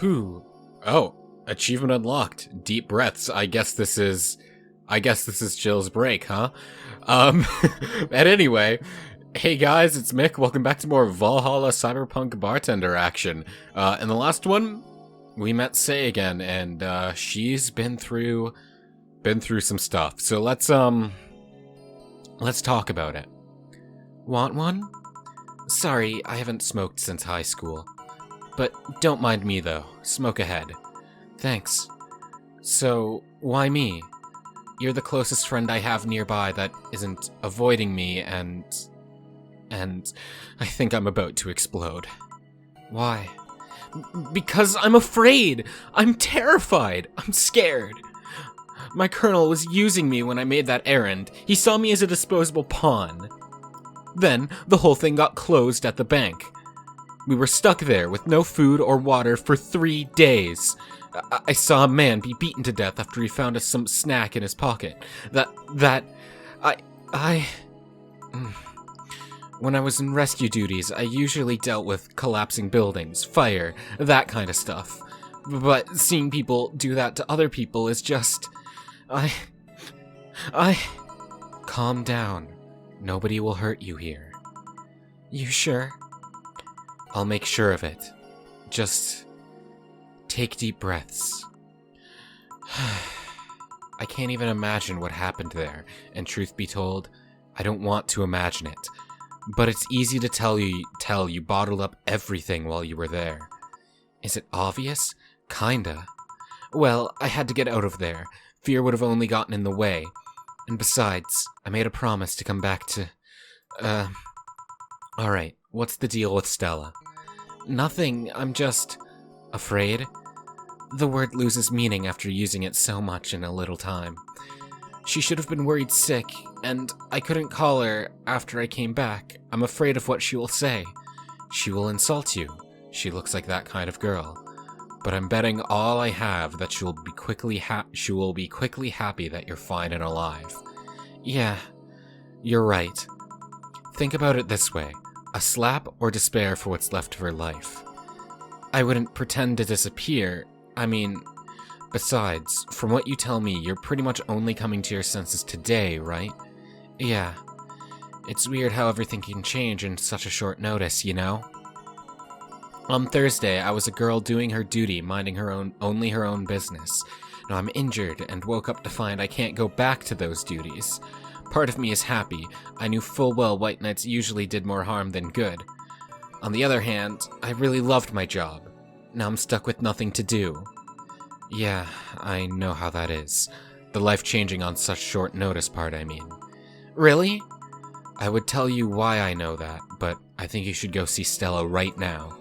Whew. Oh, achievement unlocked. Deep breaths. I guess this is Jill's break, huh? And anyway, hey guys, it's Mick. Welcome back to more Valhalla Cyberpunk Bartender action. In the last one, we met Say again, and she's been through some stuff. So let's talk about it. Want one? Sorry, I haven't smoked since high school. But don't mind me though. Smoke ahead. Thanks. So, why me? You're the closest friend I have nearby that isn't avoiding me, and I think I'm about to explode. Why? Because I'm afraid! I'm terrified! I'm scared! My colonel was using me when I made that errand. He saw me as a disposable pawn. Then, the whole thing got closed at the bank. We were stuck there with no food or water for 3 days. I saw a man be beaten to death after he found some snack in his pocket. When I was in rescue duties, I usually dealt with collapsing buildings, fire, that kind of stuff. But seeing people do that to other people is just... Calm down. Nobody will hurt you here. You sure? I'll make sure of it. Just take deep breaths. I can't even imagine what happened there, and truth be told, I don't want to imagine it. But it's easy to tell you bottled up everything while you were there. Is it obvious? Kinda. Well, I had to get out of there. Fear would have only gotten in the way. And besides, I made a promise to come back to... Alright, what's the deal with Stella? Nothing, I'm just... afraid? The word loses meaning after using it so much in a little time. She should have been worried sick, and I couldn't call her after I came back. I'm afraid of what she will say. She will insult you. She looks like that kind of girl. But I'm betting all I have that she will be quickly happy that you're fine and alive. Yeah, you're right. Think about it this way. A slap or despair for what's left of her life. I wouldn't pretend to disappear. I mean, besides, from what you tell me, you're pretty much only coming to your senses today, right? Yeah. It's weird how everything can change in such a short notice, you know? On Thursday, I was a girl doing her duty, minding only her own business. Now I'm injured and woke up to find I can't go back to those duties. Part of me is happy. I knew full well White Knights usually did more harm than good. On the other hand, I really loved my job. Now I'm stuck with nothing to do. Yeah, I know how that is. The life-changing on such short notice part, I mean. Really? I would tell you why I know that, but I think you should go see Stella right now.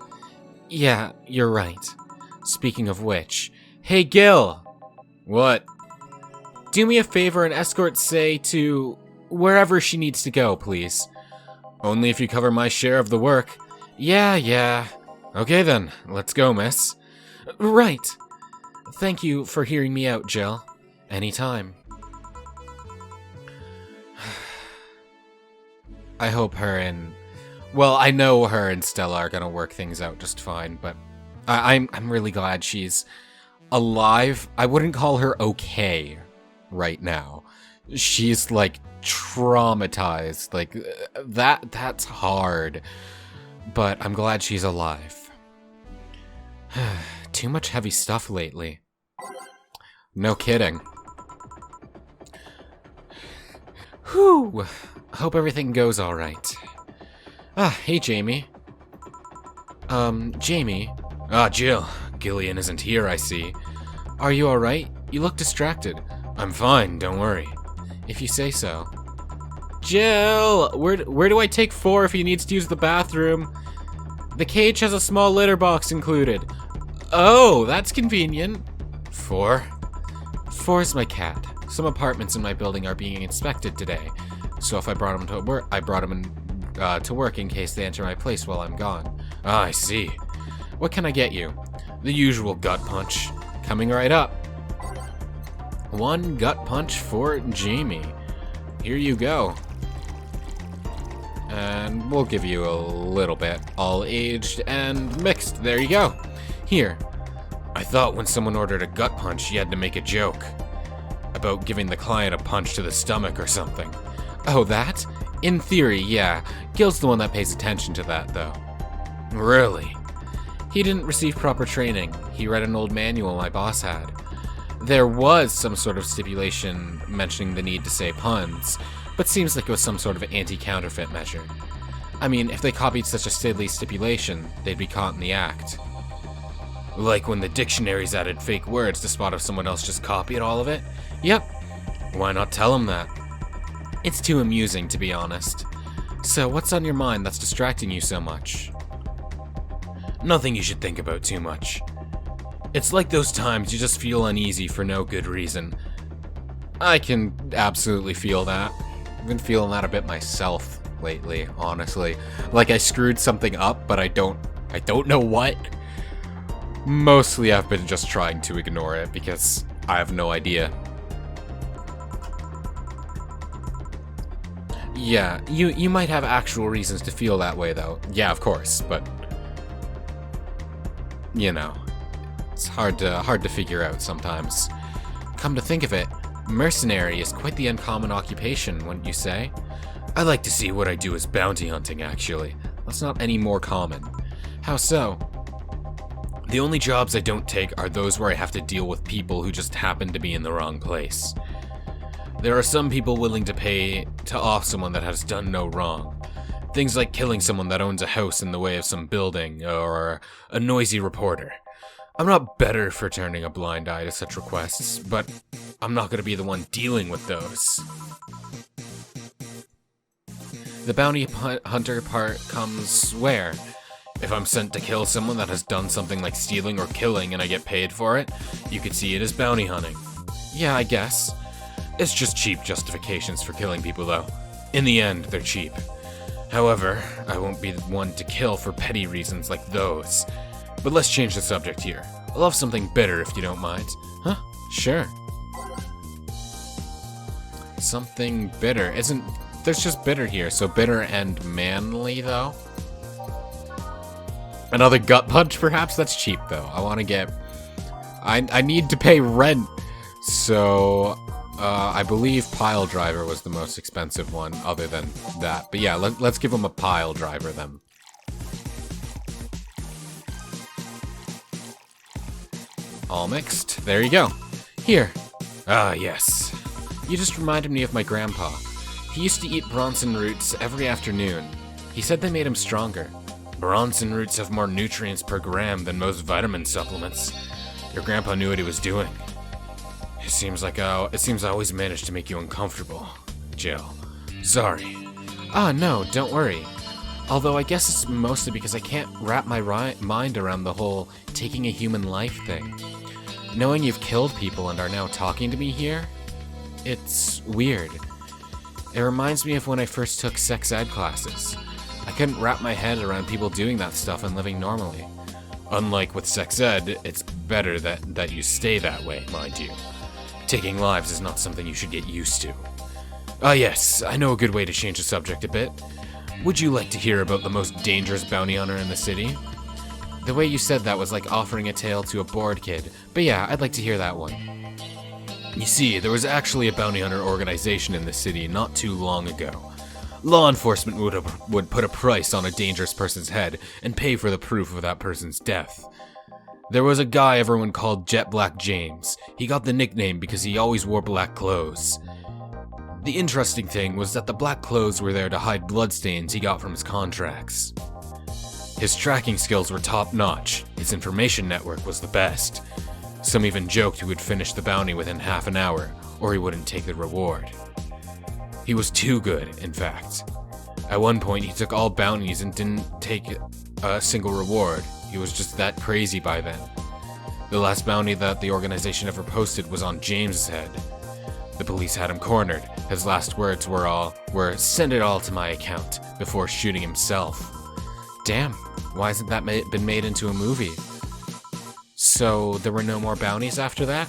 Yeah, you're right. Speaking of which... Hey, Gil! What? Do me a favor and escort Say to... wherever she needs to go, please. Only if you cover my share of the work. Yeah. Okay then, let's go, miss. Right. Thank you for hearing me out, Jill. Anytime. I hope her and... Well, I know her and Stella are gonna work things out just fine, but I'm really glad she's alive. I wouldn't call her okay right now. She's like traumatized. Like that's hard. But I'm glad she's alive. Too much heavy stuff lately. No kidding. Whew. Hope everything goes all right. Hey, Jamie. Jamie? Jill. Gillian isn't here, I see. Are you alright? You look distracted. I'm fine, don't worry. If you say so. Jill! Where do I take 4 if he needs to use the bathroom? The cage has a small litter box included. Oh, that's convenient. 4? 4's my cat. Some apartments in my building are being inspected today. So if I brought him to work, to work in case they enter my place while I'm gone. I see. What can I get you? The usual gut punch. Coming right up. 1 gut punch for Jamie. Here you go. And we'll give you a little bit. All aged and mixed. There you go. Here. I thought when someone ordered a gut punch, you had to make a joke about giving the client a punch to the stomach or something. Oh, that? In theory, yeah. Gil's the one that pays attention to that, though. Really? He didn't receive proper training. He read an old manual my boss had. There was some sort of stipulation mentioning the need to say puns, but seems like it was some sort of anti-counterfeit measure. I mean, if they copied such a silly stipulation, they'd be caught in the act. Like when the dictionaries added fake words to spot if someone else just copied all of it? Yep. Why not tell them that? It's too amusing, to be honest. So, what's on your mind that's distracting you so much? Nothing you should think about too much. It's like those times you just feel uneasy for no good reason. I can absolutely feel that. I've been feeling that a bit myself lately, honestly. Like I screwed something up, but I don't know what. Mostly I've been just trying to ignore it because I have no idea. Yeah, you might have actual reasons to feel that way though. Yeah, of course, but you know, it's hard to figure out sometimes. Come to think of it, mercenary is quite the uncommon occupation, wouldn't you say? I like to see what I do as bounty hunting, actually. That's not any more common. How so? The only jobs I don't take are those where I have to deal with people who just happen to be in the wrong place. There are some people willing to pay to off someone that has done no wrong. Things like killing someone that owns a house in the way of some building, or a noisy reporter. I'm not better for turning a blind eye to such requests, but I'm not going to be the one dealing with those. The bounty hunter part comes where? If I'm sent to kill someone that has done something like stealing or killing and I get paid for it, you could see it as bounty hunting. Yeah, I guess. It's just cheap justifications for killing people, though. In the end, they're cheap. However, I won't be the one to kill for petty reasons like those. But let's change the subject here. I'll have something bitter if you don't mind. Huh? Sure. Something bitter. There's just bitter here, so bitter and manly, though? Another gut punch, perhaps? That's cheap, though. I want to get... I need to pay rent, so... I believe pile driver was the most expensive one, other than that. But yeah, let's give him a pile driver, then. All mixed. There you go. Here. Ah, yes. You just reminded me of my grandpa. He used to eat Bronson roots every afternoon. He said they made him stronger. Bronson roots have more nutrients per gram than most vitamin supplements. Your grandpa knew what he was doing. It seems I always manage to make you uncomfortable, Jill. Sorry. Ah, no, don't worry. Although I guess it's mostly because I can't wrap my mind around the whole taking a human life thing. Knowing you've killed people and are now talking to me here, it's weird. It reminds me of when I first took sex ed classes. I couldn't wrap my head around people doing that stuff and living normally. Unlike with sex ed, it's better that you stay that way, mind you. Taking lives is not something you should get used to. Ah yes, I know a good way to change the subject a bit. Would you like to hear about the most dangerous bounty hunter in the city? The way you said that was like offering a tale to a bored kid, but yeah, I'd like to hear that one. You see, there was actually a bounty hunter organization in the city not too long ago. Law enforcement would put a price on a dangerous person's head and pay for the proof of that person's death. There was a guy everyone called Jet Black James. He got the nickname because he always wore black clothes. The interesting thing was that the black clothes were there to hide bloodstains he got from his contracts. His tracking skills were top-notch. His information network was the best. Some even joked he would finish the bounty within half an hour, or he wouldn't take the reward. He was too good, in fact. At one point, he took all bounties and didn't take a single reward. He was just that crazy by then. The last bounty that the organization ever posted was on James's head. The police had him cornered. His last words were "Send it all to my account," before shooting himself. Damn, why hasn't that been made into a movie? So, there were no more bounties after that?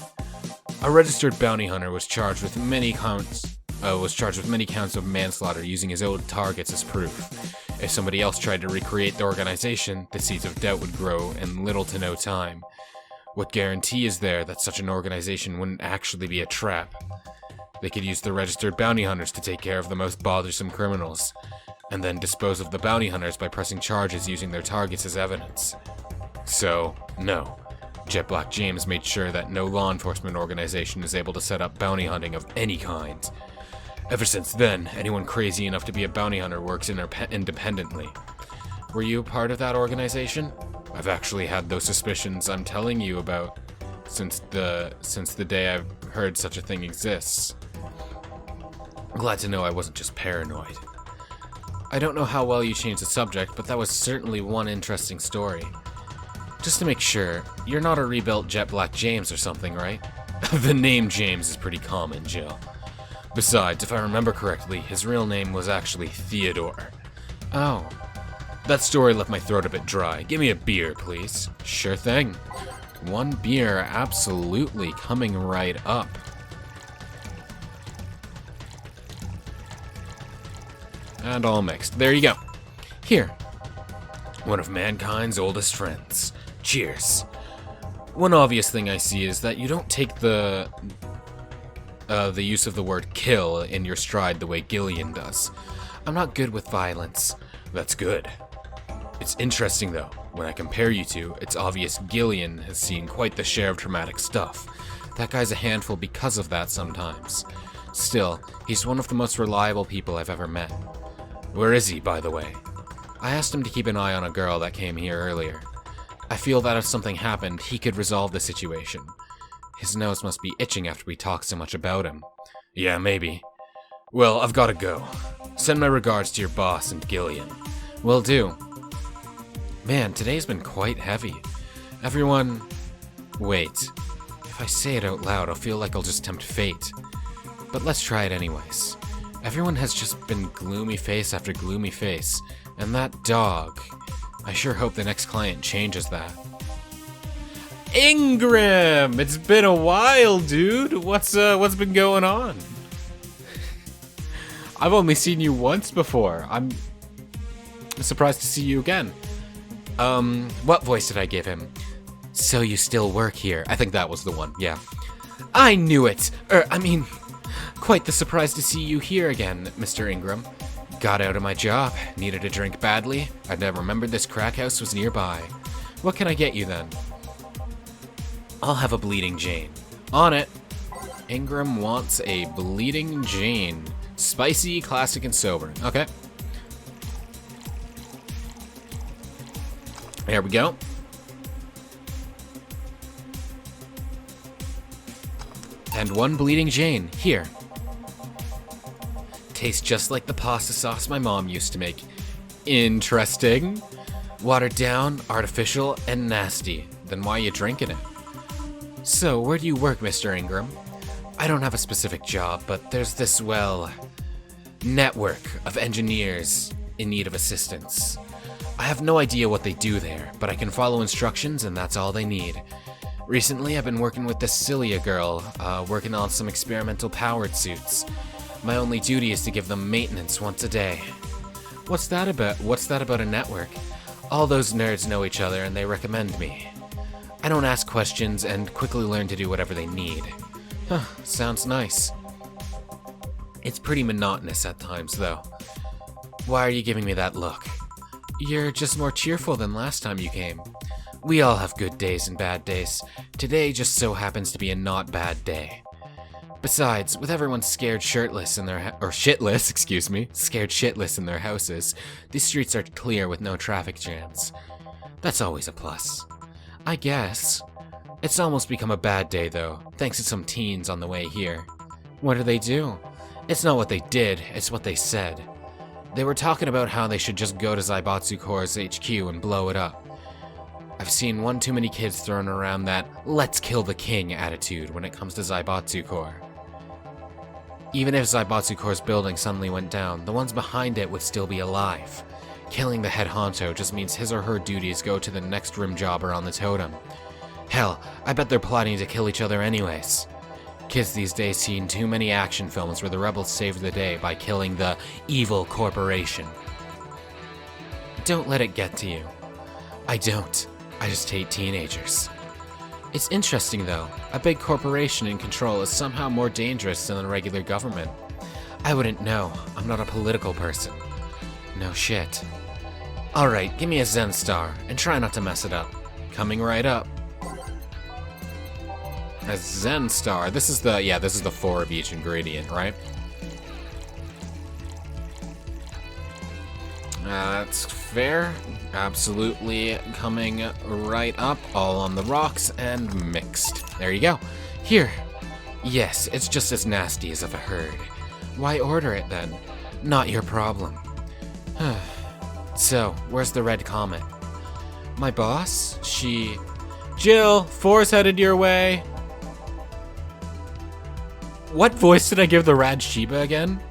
A registered bounty hunter was charged with many counts of manslaughter using his own targets as proof. If somebody else tried to recreate the organization, the seeds of doubt would grow in little to no time. What guarantee is there that such an organization wouldn't actually be a trap? They could use the registered bounty hunters to take care of the most bothersome criminals, and then dispose of the bounty hunters by pressing charges using their targets as evidence. So, no. Jet Black James made sure that no law enforcement organization is able to set up bounty hunting of any kind. Ever since then, anyone crazy enough to be a bounty hunter works independently. Were you part of that organization? I've actually had those suspicions I'm telling you about since the day I've heard such a thing exists. Glad to know I wasn't just paranoid. I don't know how well you changed the subject, but that was certainly one interesting story. Just to make sure, you're not a rebuilt Jet Black James or something, right? The name James is pretty common, Jill. Besides, if I remember correctly, his real name was actually Theodore. Oh. That story left my throat a bit dry. Give me a beer, please. Sure thing. One beer, absolutely, coming right up. And all mixed. There you go. Here. One of mankind's oldest friends. Cheers. One obvious thing I see is that you don't take the use of the word kill in your stride the way Gillian does. I'm not good with violence. That's good. It's interesting though, when I compare you two, it's obvious Gillian has seen quite the share of traumatic stuff. That guy's a handful because of that sometimes. Still, he's one of the most reliable people I've ever met. Where is he, by the way? I asked him to keep an eye on a girl that came here earlier. I feel that if something happened, he could resolve the situation. His nose must be itching after we talk so much about him. Yeah, maybe. Well, I've gotta go. Send my regards to your boss and Gillian. Will do. Man, today's been quite heavy. Everyone... Wait. If I say it out loud, I'll feel like I'll just tempt fate. But let's try it anyways. Everyone has just been gloomy face after gloomy face. And that dog... I sure hope the next client changes that. Ingram! It's been a while, dude! What's been going on? I've only seen you once before. I'm surprised to see you again. What voice did I give him? So you still work here. I think that was the one, yeah. I knew it! Quite the surprise to see you here again, Mr. Ingram. Got out of my job, needed a drink badly. I'd never remembered this crack house was nearby. What can I get you then? I'll have a Bleeding Jane. On it! Ingram wants a Bleeding Jane. Spicy, classic, and sober. Okay. There we go. And one Bleeding Jane. Here. Tastes just like the pasta sauce my mom used to make. Interesting. Watered down, artificial, and nasty. Then why you drinking it? So, where do you work, Mr. Ingram? I don't have a specific job, but there's this, well, network of engineers in need of assistance. I have no idea what they do there, but I can follow instructions and that's all they need. Recently, I've been working with this Cilia girl, working on some experimental powered suits. My only duty is to give them maintenance once a day. What's that about a network? All those nerds know each other and they recommend me. I don't ask questions and quickly learn to do whatever they need. Huh, sounds nice. It's pretty monotonous at times, though. Why are you giving me that look? You're just more cheerful than last time you came. We all have good days and bad days. Today just so happens to be a not bad day. Besides, with everyone scared shitless in their scared shitless in their houses, these streets are clear with no traffic jams. That's always a plus. I guess. It's almost become a bad day though, thanks to some teens on the way here. What do they do? It's not what they did, it's what they said. They were talking about how they should just go to Zaibatsu Corps' HQ and blow it up. I've seen one too many kids throwing around that "let's kill the king" attitude when it comes to Zaibatsu Corps. Even if Zaibatsu Corps' building suddenly went down, the ones behind it would still be alive. Killing the head honcho just means his or her duties go to the next rim jobber on the totem. Hell, I bet they're plotting to kill each other anyways. Kids these days seen too many action films where the rebels saved the day by killing the evil corporation. Don't let it get to you. I don't. I just hate teenagers. It's interesting though. A big corporation in control is somehow more dangerous than a regular government. I wouldn't know. I'm not a political person. No shit. Alright, give me a Zen Star, and try not to mess it up. Coming right up. A Zen Star. This is the 4 of each ingredient, right? That's fair. Absolutely coming right up, all on the rocks and mixed. There you go. Here. Yes, it's just as nasty as if I heard. Why order it then? Not your problem. So, where's the red comet? My boss? She... Jill, 4's headed your way. What voice did I give the Rad Shiba again?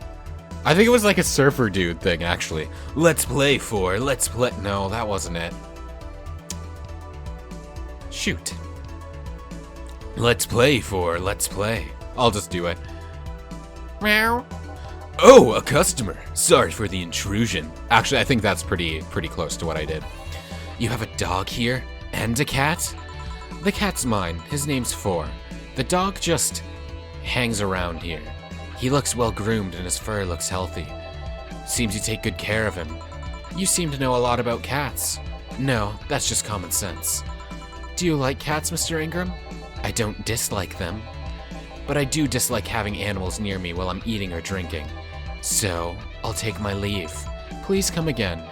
I think it was like a surfer dude thing, actually. Let's play 4, let's play... No, that wasn't it. Shoot. Let's play 4, let's play. I'll just do it. Meow. Oh, a customer. Sorry for the intrusion. Actually, I think that's pretty close to what I did. You have a dog here? And a cat? The cat's mine. His name's 4. The dog just hangs around here. He looks well groomed and his fur looks healthy. Seems you take good care of him. You seem to know a lot about cats. No, that's just common sense. Do you like cats, Mr. Ingram? I don't dislike them. But I do dislike having animals near me while I'm eating or drinking. So, I'll take my leave. Please come again.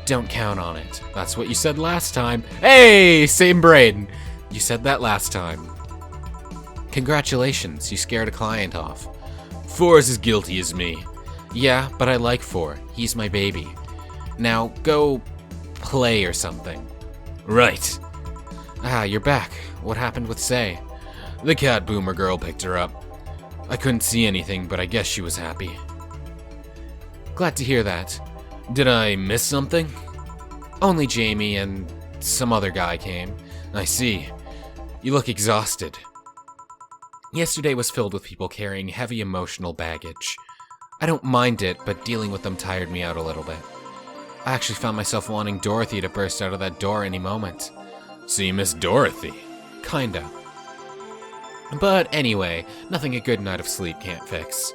Don't count on it. That's what you said last time. Hey, same brain. You said that last time. Congratulations, you scared a client off. 4 is as guilty as me. Yeah, but I like 4. He's my baby. Now, go play or something. Right. Ah, you're back. What happened with Say? The cat boomer girl picked her up. I couldn't see anything, but I guess she was happy. Glad to hear that. Did I miss something? Only Jamie and some other guy came. I see. You look exhausted. Yesterday was filled with people carrying heavy emotional baggage. I don't mind it, but dealing with them tired me out a little bit. I actually found myself wanting Dorothy to burst out of that door any moment. So you miss Dorothy? Kinda. But anyway, nothing a good night of sleep can't fix.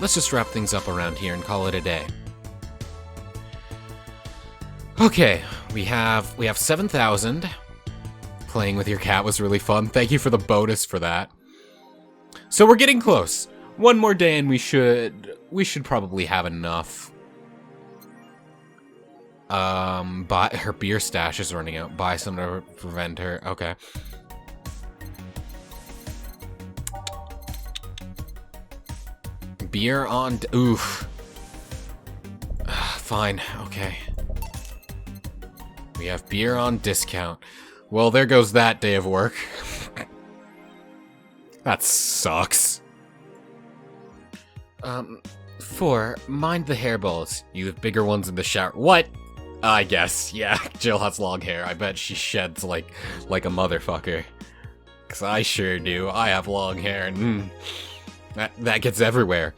Let's just wrap things up around here and call it a day. Okay, we have 7,000. Playing with your cat was really fun. Thank you for the bonus for that. So we're getting close. One more day and we should probably have enough. But her beer stash is running out. Buy some to prevent her. Okay. Beer on... Oof. Fine. Okay. We have beer on discount. Well, there goes that day of work. That sucks. 4, mind the hairballs. You have bigger ones in the shower. What? I guess, yeah. Jill has long hair. I bet she sheds like a motherfucker. 'Cause I sure do. I have long hair, and that gets everywhere.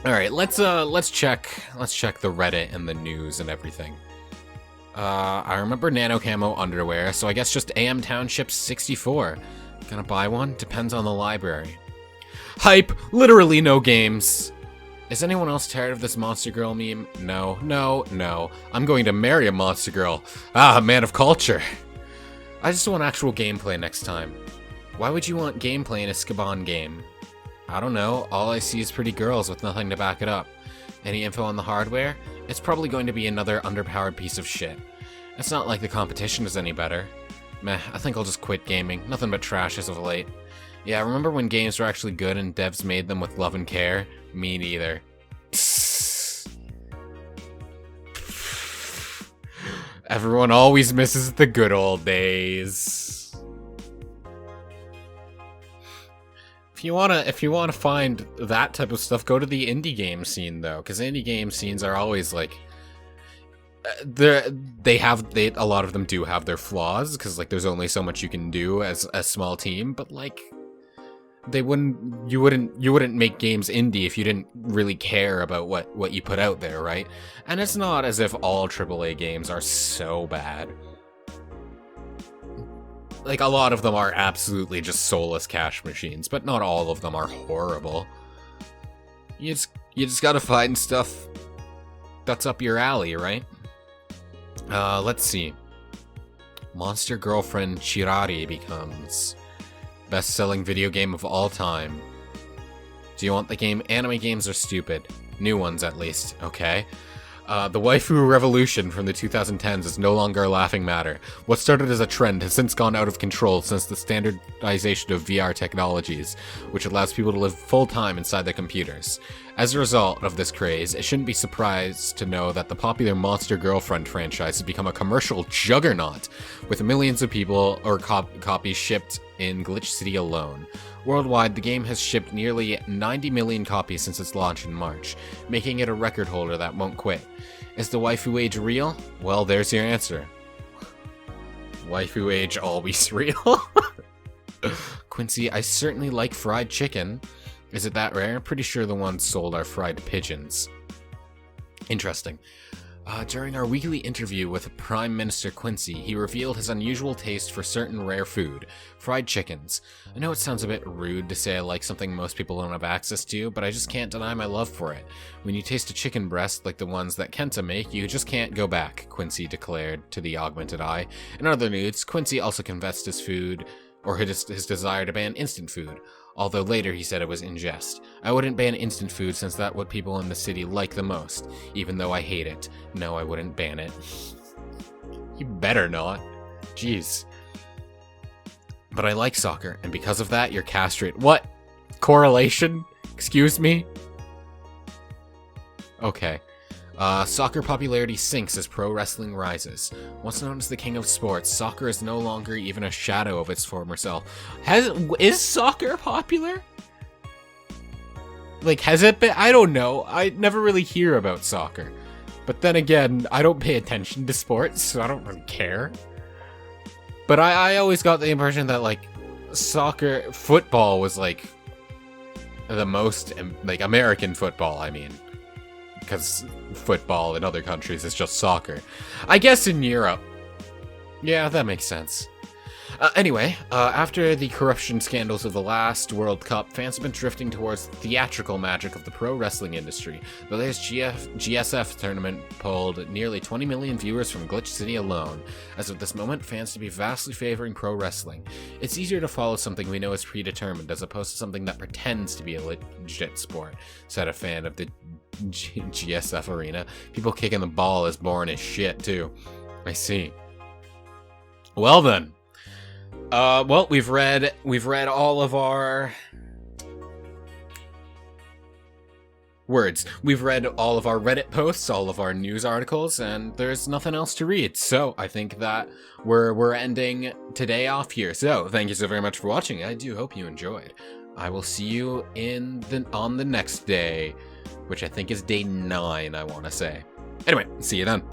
All right, let's check the Reddit and the news and everything. I remember Nano Camo underwear, so I guess just AM Township 64. Gonna buy one? Depends on the library. Hype! Literally no games! Is anyone else tired of this Monster Girl meme? No, no, no. I'm going to marry a Monster Girl. Ah, man of culture. I just want actual gameplay next time. Why would you want gameplay in a Skaban game? I don't know. All I see is pretty girls with nothing to back it up. Any info on the hardware? It's probably going to be another underpowered piece of shit. It's not like the competition is any better. Meh, I think I'll just quit gaming. Nothing but trash as of late. Yeah, remember when games were actually good and devs made them with love and care? Me neither. Everyone always misses the good old days. If you wanna find that type of stuff, go to the indie game scene though, because indie game scenes are always like a lot of them do have their flaws, because like there's only so much you can do as a small team, but like you wouldn't make games indie if you didn't really care about what you put out there, right? And it's not as if all AAA games are so bad. like, a lot of them are absolutely just soulless cash machines, but not all of them are horrible. You just gotta find stuff that's up your alley, right? Let's see. Monster Girlfriend Chirari becomes best-selling video game of all time. Do you want the game? Anime games are stupid. New ones, at least. Okay. The waifu revolution from the 2010s is no longer a laughing matter. What started as a trend has since gone out of control since the standardization of VR technologies, which allows people to live full-time inside their computers. As a result of this craze, it shouldn't be surprised to know that the popular Monster Girlfriend franchise has become a commercial juggernaut, with millions of people or copies shipped in Glitch City alone. Worldwide, the game has shipped nearly 90 million copies since its launch in March, making it a record holder that won't quit. Is the waifu age real? Well, there's your answer. Waifu age always real? Quincy, I certainly like fried chicken. Is it that rare? Pretty sure the ones sold are fried pigeons. Interesting. During our weekly interview with Prime Minister Quincy, he revealed his unusual taste for certain rare food, fried chickens. I know it sounds a bit rude to say I like something most people don't have access to, but I just can't deny my love for it. When you taste a chicken breast like the ones that Kenta make, you just can't go back, Quincy declared to the Augmented Eye. In other news, Quincy also confessed his desire to ban instant food, although later he said it was in jest. I wouldn't ban instant food since that's what people in the city like the most, even though I hate it. No, I wouldn't ban it. You better not. Jeez. But I like soccer, and because of that, you're castrated. What? Correlation? Excuse me? Okay. Soccer popularity sinks as pro wrestling rises. Once known as the king of sports, soccer is no longer even a shadow of its former self. Is soccer popular? Like, has it been? I don't know. I never really hear about soccer. But then again, I don't pay attention to sports, so I don't really care. But I always got the impression that, like, football was, like, the most, like, American football, I mean. Because football in other countries is just soccer. I guess in Europe. Yeah, that makes sense. Anyway, after the corruption scandals of the last World Cup, fans have been drifting towards the theatrical magic of the pro wrestling industry. The latest GSF tournament pulled nearly 20 million viewers from Glitch City alone. As of this moment, fans to be vastly favoring pro wrestling. It's easier to follow something we know is predetermined as opposed to something that pretends to be a legit sport, said a fan of the GSF arena. People kicking the ball is boring as shit, too. I see. Well then. Well, we've read all of our words. We've read all of our Reddit posts, all of our news articles, and there's nothing else to read. So I think that we're ending today off here. So thank you so very much for watching. I do hope you enjoyed. I will see you on the next day, which I think is day 9, I want to say. Anyway, see you then.